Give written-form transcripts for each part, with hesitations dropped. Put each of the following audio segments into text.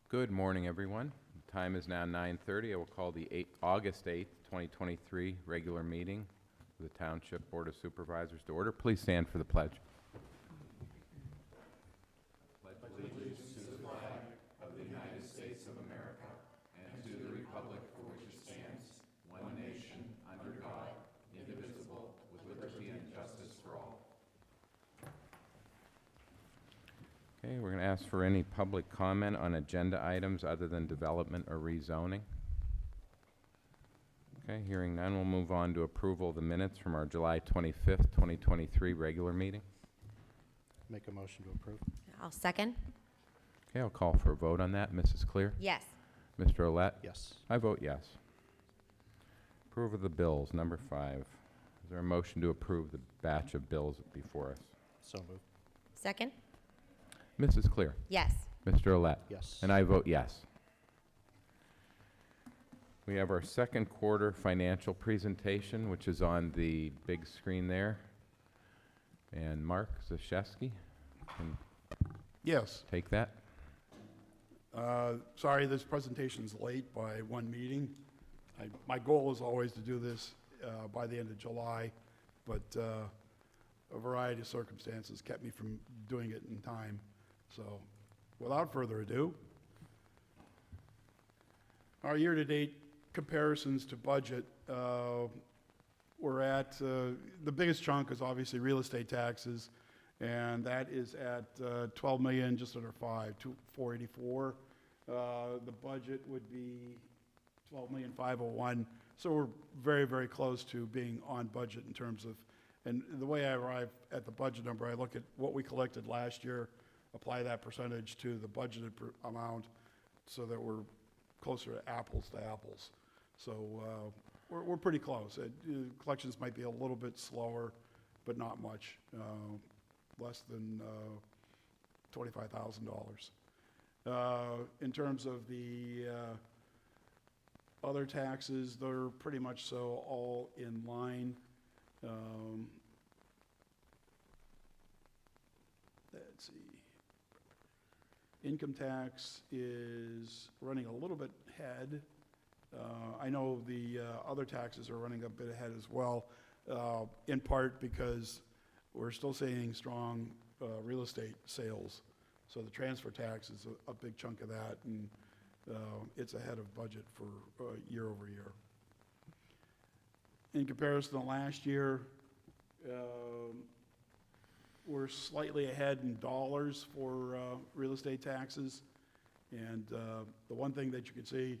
Good morning, everyone. The time is now 9:30. I will call the August 8th, 2023 regular meeting of the Township Board of Supervisors to order. Please stand for the pledge. Okay, we're going to ask for any public comment on agenda items other than development or rezoning. Okay, hearing none, we'll move on to approval of the minutes from our July 25th, 2023 regular meeting. Make a motion to approve. I'll second. Okay, I'll call for a vote on that. Mrs. Clear? Yes. Mr. Olet? Yes. I vote yes. Approve of the bills, number 5. Is there a motion to approve the batch of bills before us? So moved. Second. Mrs. Clear? Yes. Mr. Olet? Yes. And I vote yes. We have our second quarter financial presentation, which is on the big screen there. And Mark Zaszewski can Yes. take that. Sorry, this presentation's late by one meeting. My goal is always to do this by the end of July, but a variety of circumstances kept me from doing it in time. So, without further ado, our year-to-date comparisons to budget, we're at, the biggest chunk is obviously real estate taxes, and that is at 12 million, just under 484. The budget would be 12,501,000. So we're very, very close to being on budget in terms of, and the way I arrive at the budget number, I look at what we collected last year, apply that percentage to the budgeted amount so that we're closer to apples. So we're pretty close. Collections might be a little bit slower, but not much, less than $25,000. In terms of the other taxes, they're pretty much so all in line. Let's see. Income tax is running a little bit ahead. I know the other taxes are running a bit ahead as well, in part because we're still seeing strong real estate sales. So the transfer tax is a big chunk of that, and it's ahead of budget for year over year. In comparison to last year, we're slightly ahead in dollars for real estate taxes. And the one thing that you can see,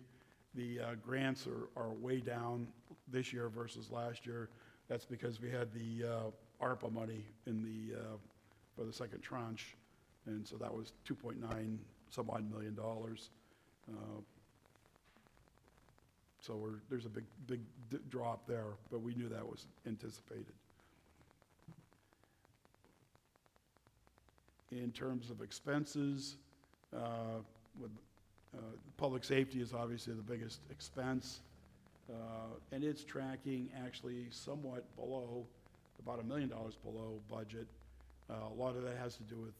the grants are way down this year versus last year. That's because we had the ARPA money in for the second tranche. And so that was $2.9 some odd million. So there's a big drop there, but we knew that was anticipated. In terms of expenses, public safety is obviously the biggest expense, and it's tracking actually somewhat below, about $1 million below budget. A lot of that has to do with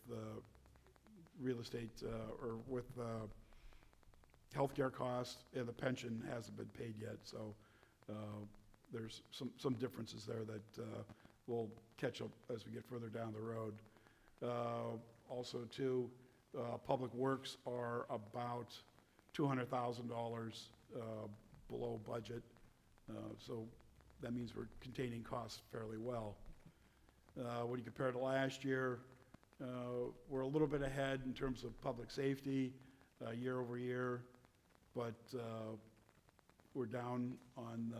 real estate or with healthcare costs, and the pension hasn't been paid yet. So there's some differences there that we'll catch up as we get further down the road. Also, too, public works are about $200,000 below budget. So that means we're containing costs fairly well. When you compare to last year, we're a little bit ahead in terms of public safety year over year, but we're down on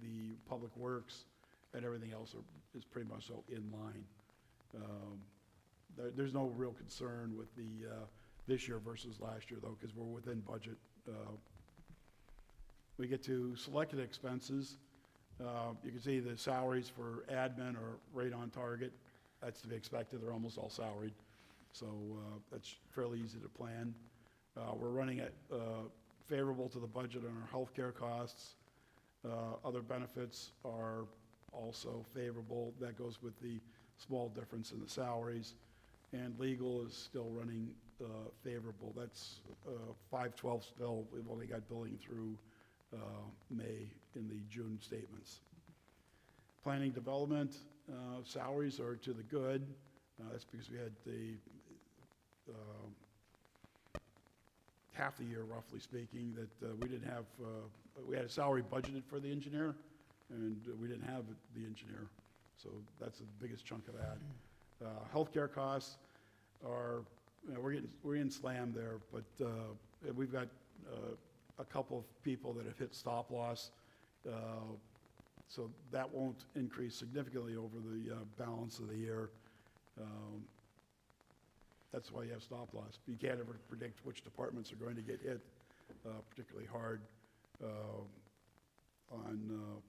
the public works, and everything else is pretty much so in line. There's no real concern with the this year versus last year, though, because we're within budget. We get to selected expenses. You can see the salaries for admin are right on target. That's to be expected. They're almost all salaried. So that's fairly easy to plan. We're running at favorable to the budget on our healthcare costs. Other benefits are also favorable. That goes with the small difference in the salaries. And legal is still running favorable. That's 5/12 still. We've only got billing through May in the June statements. Planning development, salaries are to the good. That's because we had the half the year, roughly speaking, that we didn't have, we had a salary budgeted for the engineer, and we didn't have the engineer. So that's the biggest chunk of that. Healthcare costs are, we're getting slammed there, but we've got a couple of people that have hit stop loss. So that won't increase significantly over the balance of the year. That's why you have stop loss. You can't ever predict which departments are going to get hit particularly hard on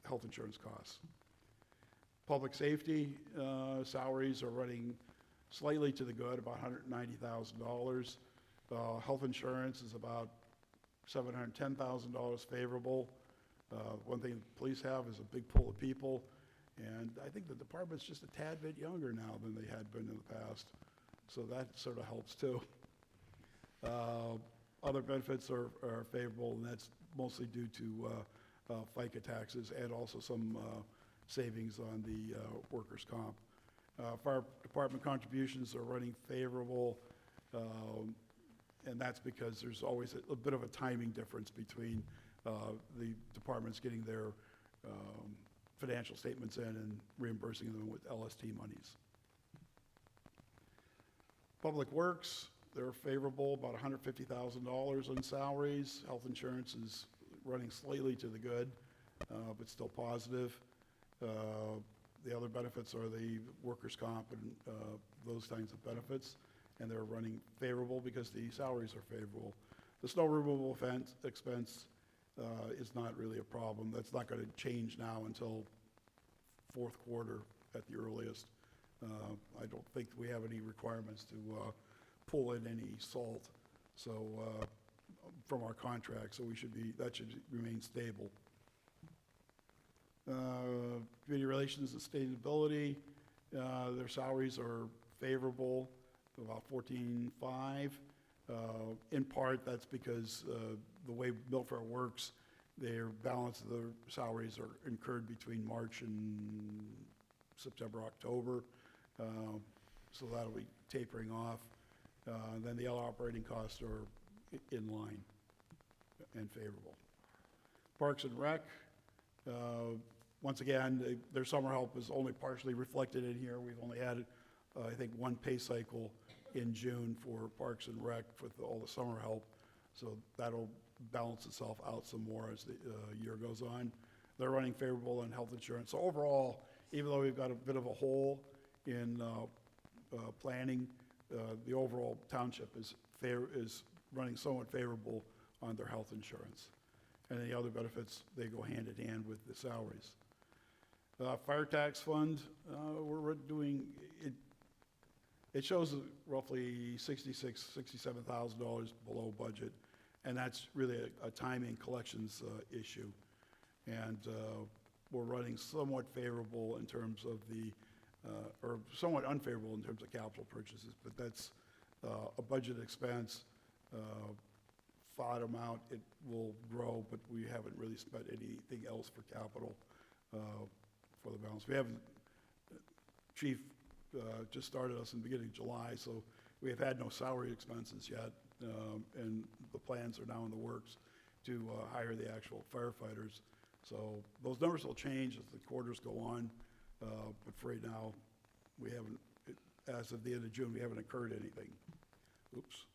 health insurance costs. Public safety salaries are running slightly to the good, about $190,000. Health insurance is about $710,000 favorable. One thing the police have is a big pool of people, and I think the department's just a tad bit younger now than they had been in the past, so that sort of helps too. Other benefits are favorable, and that's mostly due to FICA taxes and also some savings on the workers' comp. Fire department contributions are running favorable, and that's because there's always a bit of a timing difference between the departments getting their financial statements in and reimbursing them with LST monies. Public Works, they're favorable, about $150,000 on salaries. Health insurance is running slightly to the good, but still positive. The other benefits are the workers' comp and those kinds of benefits, and they're running favorable because the salaries are favorable. The snow removal expense is not really a problem. That's not going to change now until fourth quarter at the earliest. I don't think we have any requirements to pull in any salt from our contract, so that should remain stable. Community relations and sustainability, their salaries are favorable, about $14,500. In part, that's because the way Milfare works, their balance of their salaries are incurred between March and September, October. So that'll be tapering off. Then the other operating costs are in line and favorable. Parks and Rec, once again, their summer help is only partially reflected in here. We've only had, I think, one pay cycle in June for Parks and Rec with all the summer help. So that'll balance itself out some more as the year goes on. They're running favorable on health insurance. So overall, even though we've got a bit of a hole in planning, the overall township is running somewhat favorable on their health insurance. And the other benefits, they go hand in hand with the salaries. Fire tax fund, we're doing, it shows roughly $67,000 below budget, and that's really a timing collections issue. And we're running somewhat favorable in terms of or somewhat unfavorable in terms of capital purchases, but that's a budget expense. Thought amount, it will grow, but we haven't really spent anything else for capital for the balance. We haven't, Chief just started us in the beginning of July, so we have had no salary expenses yet, and the plans are now in the works to hire the actual firefighters. So those numbers will change as the quarters go on, but for right now, we haven't, as of the end of June, we haven't incurred anything. Oops.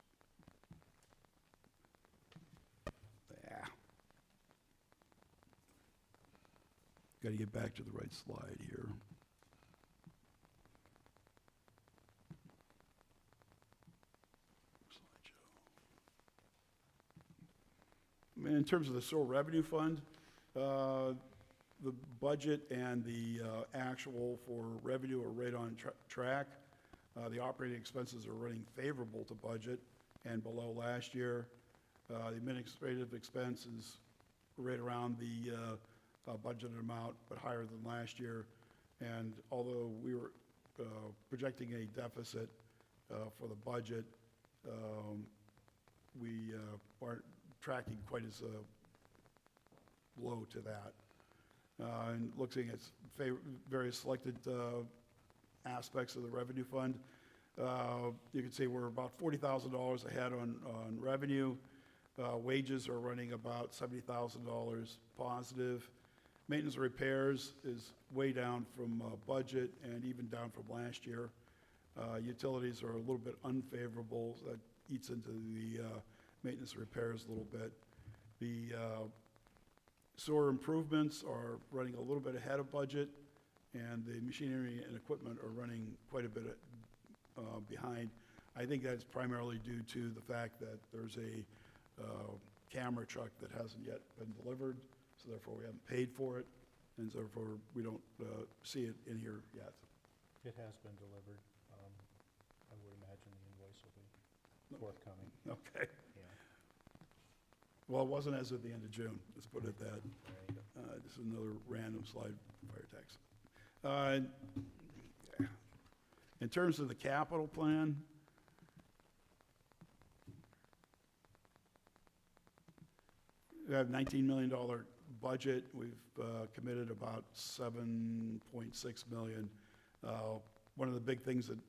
Yeah. Got to get back to the right slide here. Slideshow. In terms of the sewer revenue fund, the budget and the actual for revenue are right on track. The operating expenses are running favorable to budget and below last year. The administrative expense is right around the budgeted amount, but higher than last year. And although we were projecting a deficit for the budget, we aren't tracking quite as low to that. And looking at various selected aspects of the revenue fund, you can see we're about $40,000 ahead on revenue. Wages are running about $70,000 positive. Maintenance and repairs is way down from budget and even down from last year. Utilities are a little bit unfavorable. So that eats into the maintenance and repairs a little bit. The sewer improvements are running a little bit ahead of budget, and the machinery and equipment are running quite a bit behind. I think that's primarily due to the fact that there's a camera truck that hasn't yet been delivered, so therefore we haven't paid for it, and so therefore we don't see it in here yet. It has been delivered. I would imagine the invoice will be forthcoming. Okay. Yeah. Well, it wasn't as of the end of June, let's put it that. There you go. This is another random slide, fire tax. In terms of the capital plan, we have $19 million budget. We've committed about $7.6 million. One of the big things that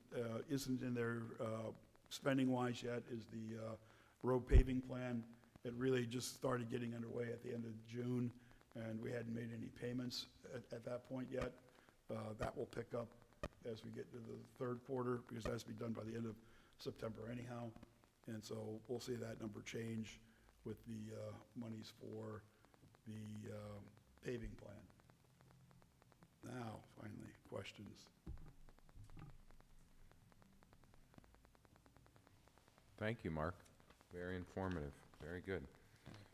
isn't in there spending-wise yet is the road paving plan. It really just started getting underway at the end of June, and we hadn't made any payments at that point yet. That will pick up as we get to the third quarter, because that has to be done by the end of September anyhow. And so we'll see that number change with the monies for the paving plan. Now, finally, questions. Thank you, Mark. Very informative. Very good.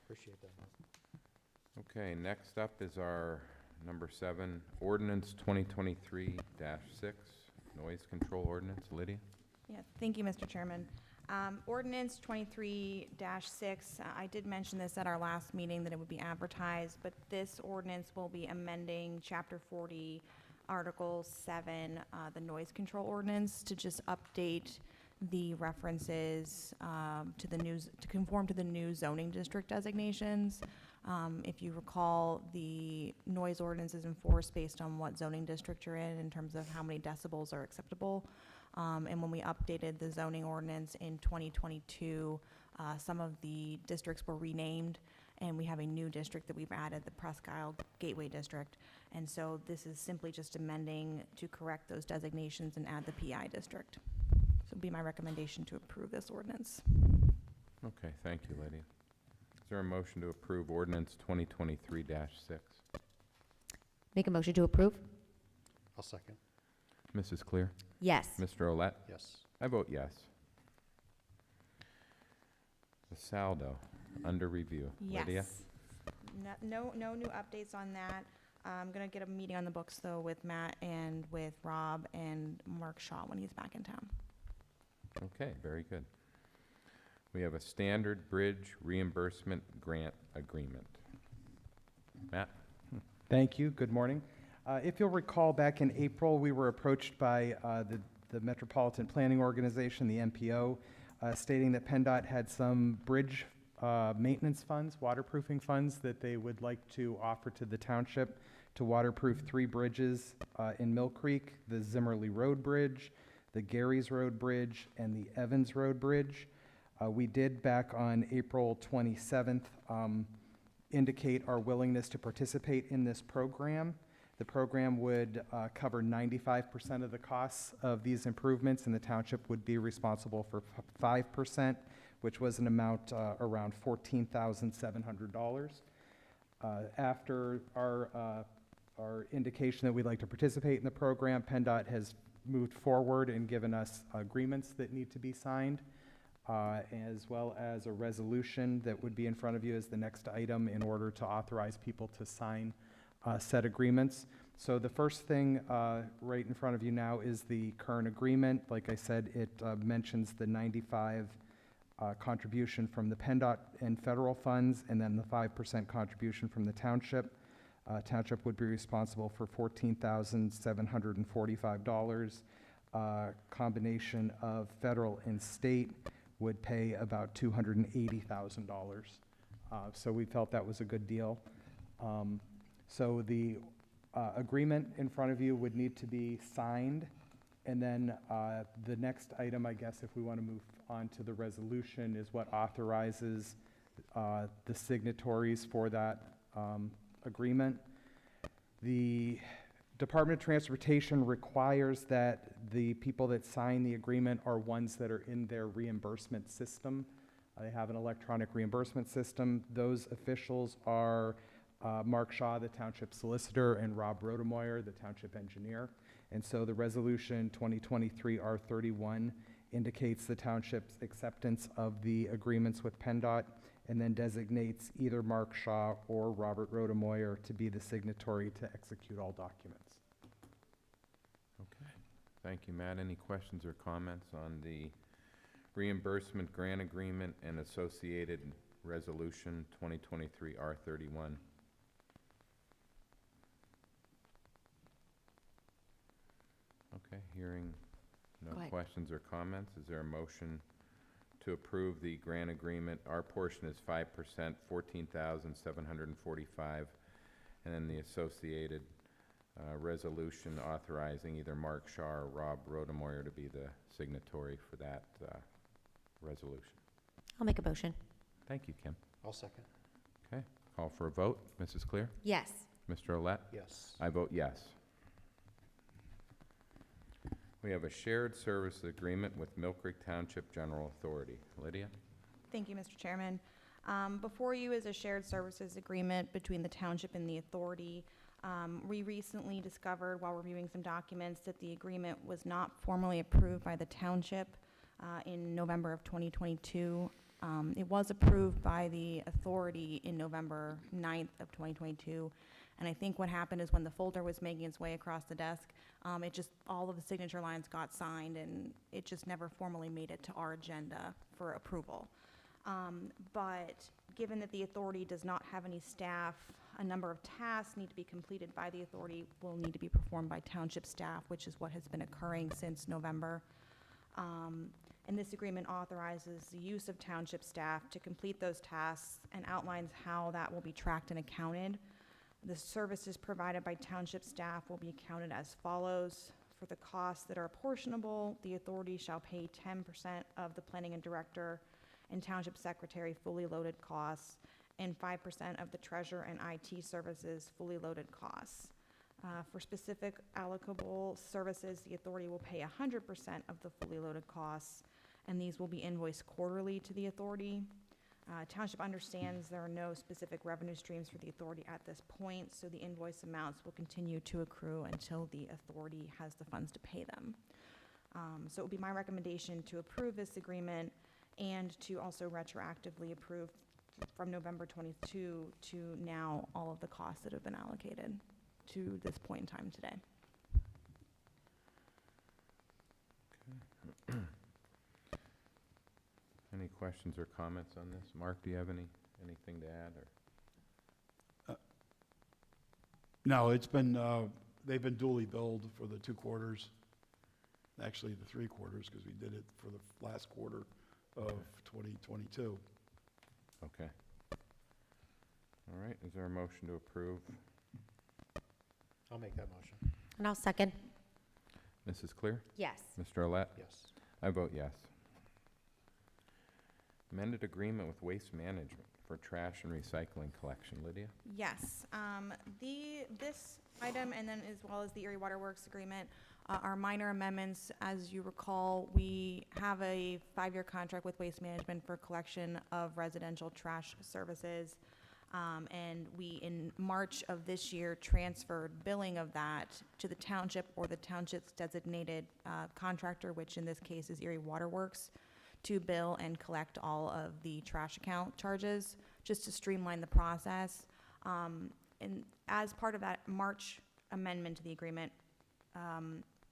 Appreciate that. Okay, next up is our number 7, Ordinance 2023-6, Noise Control Ordinance. Lydia? Yeah, thank you, Mr. Chairman. Ordinance 23-6, I did mention this at our last meeting that it would be advertised, but this ordinance will be amending Chapter 40, Article 7, the noise control ordinance, to just update the references to the news, to conform to the new zoning district designations. If you recall, the noise ordinance is enforced based on what zoning district you're in terms of how many decibels are acceptable. And when we updated the zoning ordinance in 2022, some of the districts were renamed, and we have a new district that we've added, the Presque Isle Gateway District. And so this is simply just amending to correct those designations and add the PI district. So it'd be my recommendation to approve this ordinance. Okay, thank you, Lydia. Is there a motion to approve Ordinance 2023-6? Make a motion to approve? I'll second. Mrs. Clear? Yes. Mr. Olet? Yes. I vote yes. The saldo, under review. Lydia? Yes. No new updates on that. I'm gonna get a meeting on the books though with Matt and with Rob and Mark Shaw when he's back in town. Okay, very good. We have a standard bridge reimbursement grant agreement. Matt? Thank you. Good morning. If you'll recall, back in April, we were approached by the Metropolitan Planning Organization, the MPO, stating that PennDOT had some bridge maintenance funds, waterproofing funds, that they would like to offer to the township to waterproof 3 bridges in Mill Creek: the Zimmerly Road Bridge, the Gary's Road Bridge, and the Evans Road Bridge. We did, back on April 27th, indicate our willingness to participate in this program. The program would cover 95% of the costs of these improvements, and the township would be responsible for 5%, which was an amount around $14,700. After our indication that we'd like to participate in the program, PennDOT has moved forward and given us agreements that need to be signed, as well as a resolution that would be in front of you as the next item in order to authorize people to sign said agreements. So the first thing right in front of you now is the current agreement. Like I said, it mentions the 95 contribution from the PennDOT and federal funds, and then the 5% contribution from the township. Township would be responsible for $14,745, combination of federal and state. would pay about $280,000. So we felt that was a good deal. So the agreement in front of you would need to be signed. And then the next item, I guess, if we want to move on to the resolution, is what authorizes the signatories for that agreement. The Department of Transportation requires that the people that sign the agreement are ones that are in their reimbursement system. They have an electronic reimbursement system. Those officials are Mark Shaw, the township solicitor, and Rob Rodemoyer, the township engineer. And so the resolution 2023 R31 indicates the township's acceptance of the agreements with PennDOT, and then designates either Mark Shaw or Robert Rodemoyer to be the signatory to execute all documents. Okay. Thank you, Matt. Any questions or comments on the reimbursement grant agreement and associated resolution 2023 R31? Okay, hearing no Go ahead. questions or comments, is there a motion to approve the grant agreement? Our portion is 5%, $14,745, and then the associated resolution authorizing either Mark Shaw or Rob Rodemoyer to be the signatory for that resolution. I'll make a motion. Thank you, Kim. I'll second. Okay, call for a vote. Mrs. Clear? Yes. Mr. Olet? Yes. I vote yes. We have a shared services agreement with Mill Creek Township General Authority. Lydia? Thank you, Mr. Chairman. Before you is a shared services agreement between the township and the authority. We recently discovered, while reviewing some documents, that the agreement was not formally approved by the township in November of 2022. It was approved by the authority in November 9th of 2022. And I think what happened is when the folder was making its way across the desk, all of the signature lines got signed, and it just never formally made it to our agenda for approval. But given that the authority does not have any staff, a number of tasks need to be completed by the authority will need to be performed by township staff, which is what has been occurring since November. And this agreement authorizes the use of township staff to complete those tasks and outlines how that will be tracked and accounted. The services provided by township staff will be accounted as follows. For the costs that are apportionable, the authority shall pay 10% of the planning and director and township secretary fully loaded costs, and 5% of the treasurer and IT services fully loaded costs. For specific allocable services, the authority will pay 100% of the fully loaded costs, and these will be invoiced quarterly to the authority. Township understands there are no specific revenue streams for the authority at this point, so the invoice amounts will continue to accrue until the authority has the funds to pay them. So it would be my recommendation to approve this agreement and to also retroactively approve from November 22 to now all of the costs that have been allocated to this point in time today. Any questions or comments on this? Mark, do you have anything to add, or? No, they've been duly billed for the 2 quarters, actually the 3 quarters, because we did it for the last quarter of 2022. Okay. All right, is there a motion to approve? I'll make that motion. And I'll second. Mrs. Clear? Yes. Mr. Olet? Yes. I vote yes. Amended agreement with Waste Management for trash and recycling collection. Lydia? Yes, this item, and then as well as the Erie Waterworks agreement, are minor amendments. As you recall, we have a 5-year contract with Waste Management for collection of residential trash services. And we, in March of this year, transferred billing of that to the township or the township's designated contractor, which in this case is Erie Waterworks, to bill and collect all of the trash account charges, just to streamline the process. And as part of that March amendment to the agreement,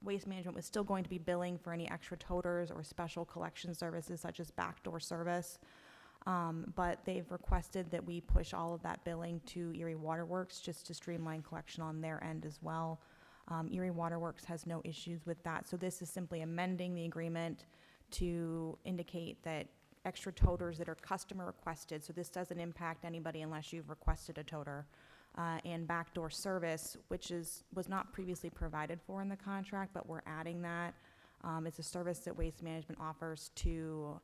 Waste Management was still going to be billing for any extra toters or special collection services such as backdoor service. But they've requested that we push all of that billing to Erie Waterworks just to streamline collection on their end as well. Erie Waterworks has no issues with that. So this is simply amending the agreement to indicate that extra toters that are customer requested, so this doesn't impact anybody unless you've requested a toter. And backdoor service, which was not previously provided for in the contract, but we're adding that. It's a service that Waste Management offers to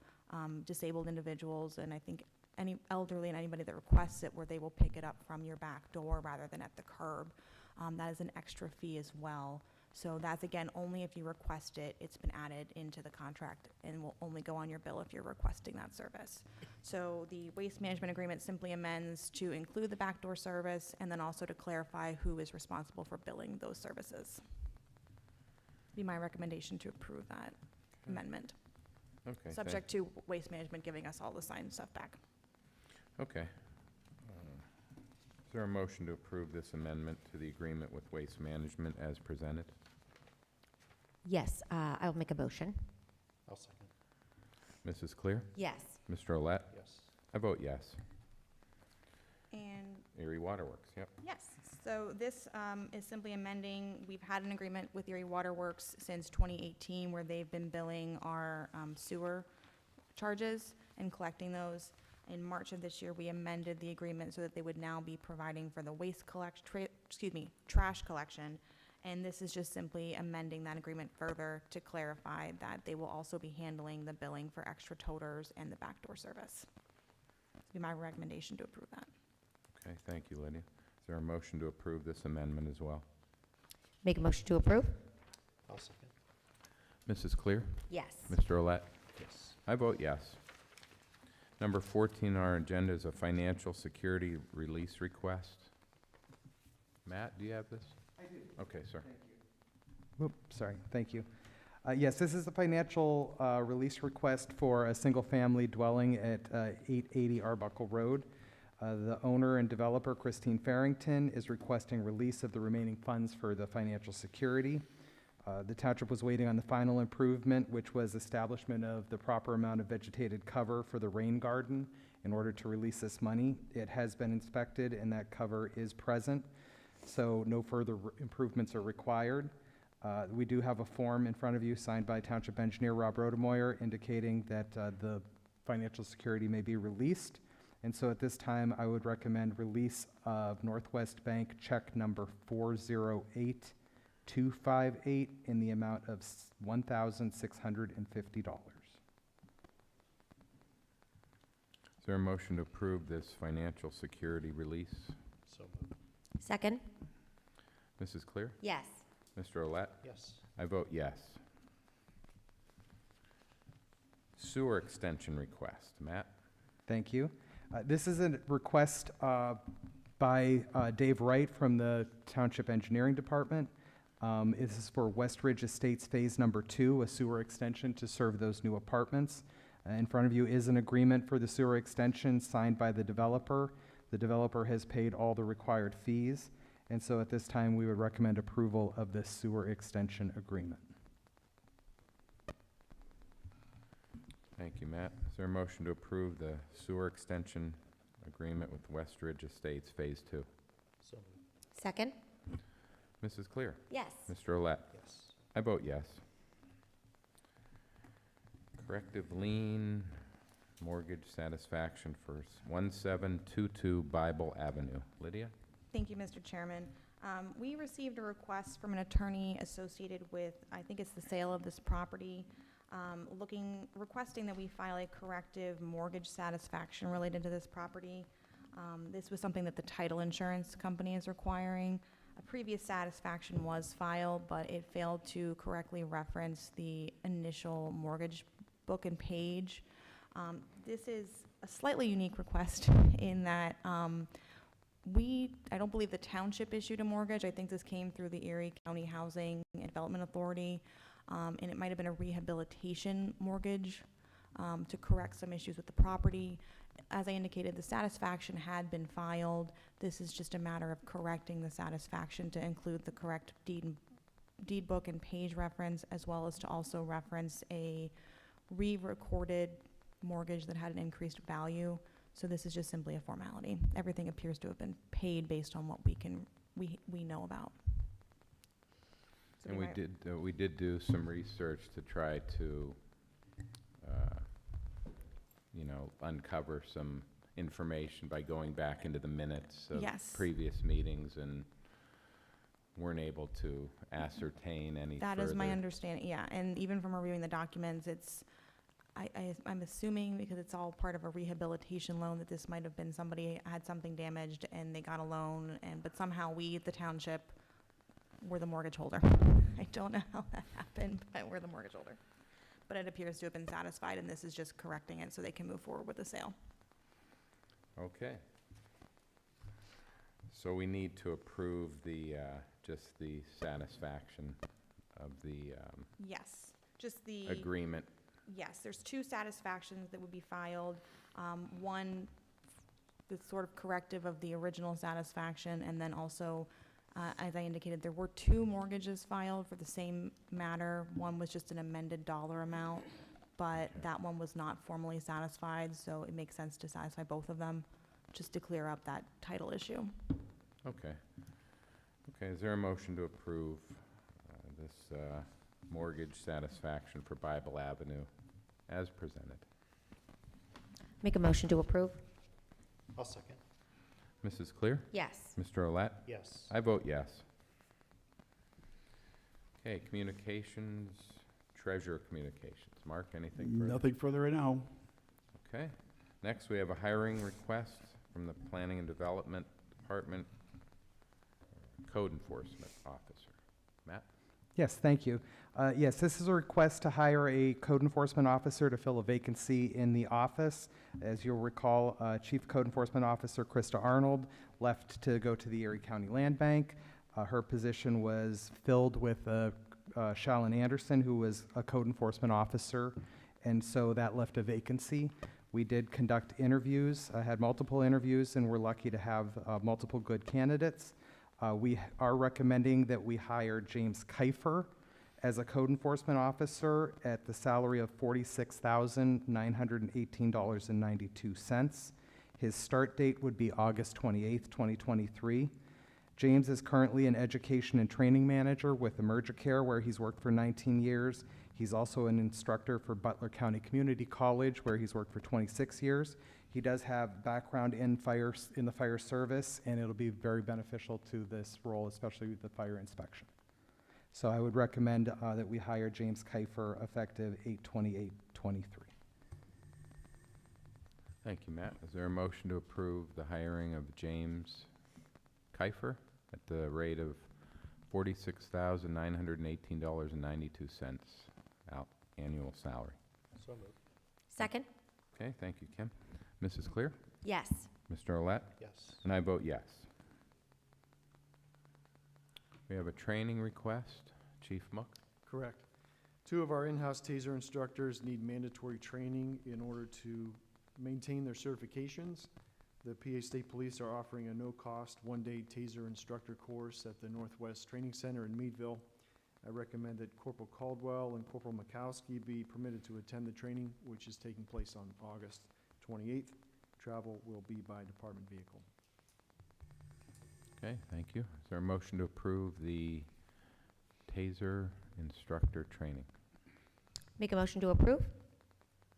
disabled individuals, and I think any elderly and anybody that requests it, where they will pick it up from your back door rather than at the curb. That is an extra fee as well. So that's, again, only if you request it. It's been added into the contract and will only go on your bill if you're requesting that service. So the waste management agreement simply amends to include the backdoor service and then also to clarify who is responsible for billing those services. Be my recommendation to approve that amendment, Okay. subject to waste management giving us all the signed stuff back. Okay. Is there a motion to approve this amendment to the agreement with Waste Management as presented? Yes, I will make a motion. I'll second. Mrs. Clear? Yes. Mr. Olet? Yes. I vote yes. And Erie Waterworks, yep. yes, so this is simply amending, we've had an agreement with Erie Waterworks since 2018 where they've been billing our sewer charges and collecting those. In March of this year, we amended the agreement so that they would now be providing for the trash collection. And this is just simply amending that agreement further to clarify that they will also be handling the billing for extra toters and the backdoor service. It'd be my recommendation to approve that. Okay, thank you, Lydia. Is there a motion to approve this amendment as well? Make a motion to approve? I'll second. Mrs. Clear? Yes. Mr. Olet? Yes. I vote yes. Number 14 on our agenda is a financial security release request. Matt, do you have this? I do. Okay, sir. Sorry, thank you. Yes, this is the financial release request for a single-family dwelling at 880 Arbuckle Road. The owner and developer, Christine Farrington, is requesting release of the remaining funds for the financial security. The township was waiting on the final improvement, which was establishment of the proper amount of vegetated cover for the rain garden in order to release this money. It has been inspected and that cover is present, so no further improvements are required. We do have a form in front of you signed by Township Engineer Rob Rodemoyer indicating that the financial security may be released. And so at this time, I would recommend release of Northwest Bank check number 408258 in the amount of $1,650. Is there a motion to approve this financial security release? So moved. Second? Mrs. Clear? Yes. Mr. Olet? Yes. I vote yes. Sewer extension request. Matt? Thank you. This is a request by Dave Wright from the Township Engineering Department. This is for West Ridge Estates Phase Number 2, a sewer extension to serve those new apartments. In front of you is an agreement for the sewer extension signed by the developer. The developer has paid all the required fees, and so at this time, we would recommend approval of this sewer extension agreement. Thank you, Matt. Is there a motion to approve the sewer extension agreement with West Ridge Estates Phase 2? So moved. Second? Mrs. Clear? Yes. Mr. Olet? Yes. I vote yes. Corrective lien mortgage satisfaction for 1722 Bible Avenue. Lydia? Thank you, Mr. Chairman. We received a request from an attorney associated with, I think it's the sale of this property, requesting that we file a corrective mortgage satisfaction related to this property. This was something that the title insurance company is requiring. A previous satisfaction was filed, but it failed to correctly reference the initial mortgage book and page. This is a slightly unique request in that I don't believe the township issued a mortgage. I think this came through the Erie County Housing and Development Authority, and it might have been a rehabilitation mortgage to correct some issues with the property. As I indicated, the satisfaction had been filed. This is just a matter of correcting the satisfaction to include the correct deed book and page reference, as well as to also reference a re-recorded mortgage that had an increased value. So this is just simply a formality. Everything appears to have been paid based on what we know about. So And we we did do some research to try to uncover some information by going back into the minutes of Yes. previous meetings and weren't able to ascertain any further. That is my understanding, yeah, and even from reviewing the documents, I'm assuming, because it's all part of a rehabilitation loan, that this might have been somebody had something damaged and they got a loan, but somehow we, the township, were the mortgage holder. I don't know how that happened, but we're the mortgage holder. But it appears to have been satisfied, and this is just correcting it so they can move forward with the sale. Okay. So we need to approve just the satisfaction of the Yes, just the. agreement. Yes, there's 2 satisfactions that would be filed. One that's sort of corrective of the original satisfaction, and then also, as I indicated, there were 2 mortgages filed for the same matter. One was just an amended dollar amount, but Okay. that one was not formally satisfied, so it makes sense to satisfy both of them, just to clear up that title issue. Okay. Okay, is there a motion to approve this mortgage satisfaction for Bible Avenue as presented? Make a motion to approve? I'll second. Mrs. Clear? Yes. Mr. Olet? Yes. I vote yes. Okay, communications, treasurer communications. Mark, anything further? Nothing further right now. Okay. Next, we have a hiring request from the Planning and Development Department, Code Enforcement Officer. Matt? Yes, thank you. Yes, this is a request to hire a code enforcement officer to fill a vacancy in the office. As you'll recall, Chief Code Enforcement Officer Krista Arnold left to go to the Erie County Land Bank. Her position was filled with Shallon Anderson, who was a code enforcement officer, and so that left a vacancy. We did conduct interviews, had multiple interviews, and we're lucky to have multiple good candidates. We are recommending that we hire James Kiefer as a code enforcement officer at the salary of $46,918.92. His start date would be August 28th, 2023. James is currently an education and training manager with EmergiCare, where he's worked for 19 years. He's also an instructor for Butler County Community College, where he's worked for 26 years. He does have background in the fire service, and it'll be very beneficial to this role, especially with the fire inspection. So I would recommend that we hire James Kiefer effective 8/28/23. Thank you, Matt. Is there a motion to approve the hiring of James Kiefer at the rate of $46,918.92 annual salary? So moved. Second? Okay, thank you, Kim. Mrs. Clear? Yes. Mr. Olet? Yes. And I vote yes. We have a training request. Chief Mook? Correct. 2 of our in-house TASER instructors need mandatory training in order to maintain their certifications. The PA State Police are offering a no-cost 1-day TASER instructor course at the Northwest Training Center in Meadville. I recommend that Corporal Caldwell and Corporal Mikowski be permitted to attend the training, which is taking place on August 28th. Travel will be by department vehicle. Okay, thank you. Is there a motion to approve the TASER instructor training? Make a motion to approve?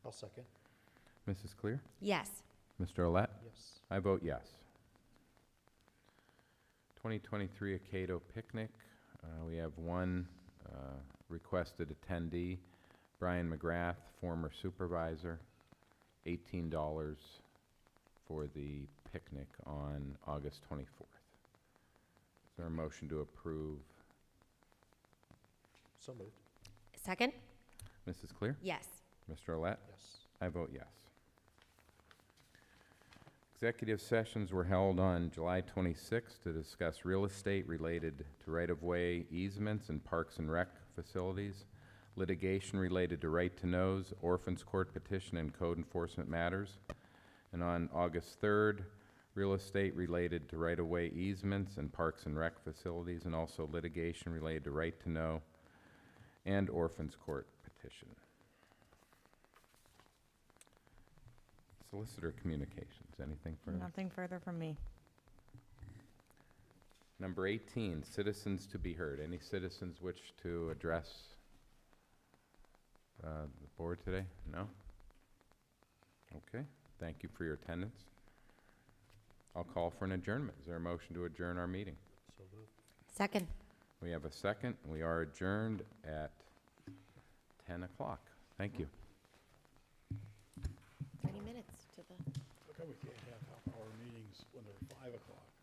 I'll second. Mrs. Clear? Yes. Mr. Olet? Yes. I vote yes. 2023 Acato Picnic. We have one requested attendee, Brian McGrath, former supervisor, $18 for the picnic on August 24th. Is there a motion to approve? So moved. Second? Mrs. Clear? Yes. Mr. Olet? Yes. I vote yes. Executive sessions were held on July 26th to discuss real estate related to right-of-way easements and parks and rec facilities, litigation related to right-to-knows, orphans court petition, and code enforcement matters. And on August 3rd, real estate related to right-of-way easements and parks and rec facilities, and also litigation related to right-to-know and orphans court petition. Solicitor communications, anything further? Nothing further from me. Number 18, citizens to be heard. Any citizens wish to address the board today? No? Okay, thank you for your attendance. I'll call for an adjournment. Is there a motion to adjourn our meeting? So moved. Second. We have a second. We are adjourned at 10 o'clock. Thank you. 30 minutes to the... How come we can't have half-hour meetings when they're 5 o'clock?